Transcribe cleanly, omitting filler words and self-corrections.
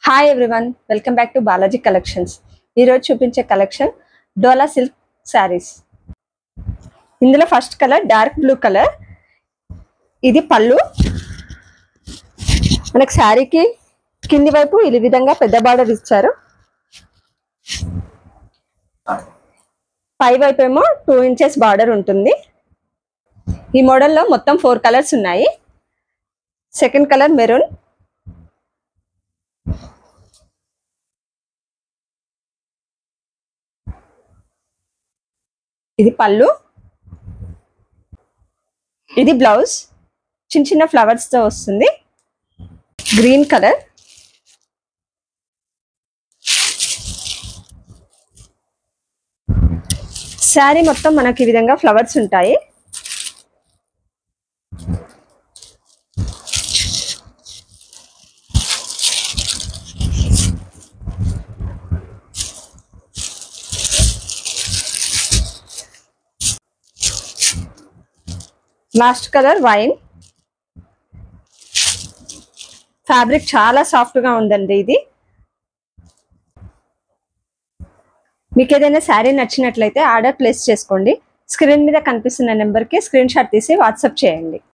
Hi everyone, welcome back to Balaji collections. ఈరోజు చూపించే collection డోలా silk saris. ఇందులో first colour dark blue colour. ఇది పళ్ళు. మనకు శారీకి కింది వైపు ఈ విధంగా పెద్ద బార్డర్ ఇచ్చారు. పై వైపు ఏమో 2 ఇంచెస్ బార్డర్ ఉంటుంది. ఈ మోడల్లో మొత్తం 4 కలర్స్ ఉన్నాయి. సెకండ్ కలర్ మెరూన్, ఇది పళ్ళు, ఇది బ్లౌజ్. చిన్న చిన్న ఫ్లవర్స్ తో వస్తుంది. గ్రీన్ కలర్, శారీ మొత్తం మనకి ఈ విధంగా ఫ్లవర్స్ ఉంటాయి. Last colour wine. ఫ్యాబ్రిక్ చాలా సాఫ్ట్ గా ఉందండి. ఇది మీకు ఏదైనా శారీ నచ్చినట్లయితే ఆర్డర్ ప్లేస్ చేసుకోండి. స్క్రీన్ మీద కనిపిస్తున్న నెంబర్కి స్క్రీన్ షాట్ తీసి వాట్సాప్ చేయండి.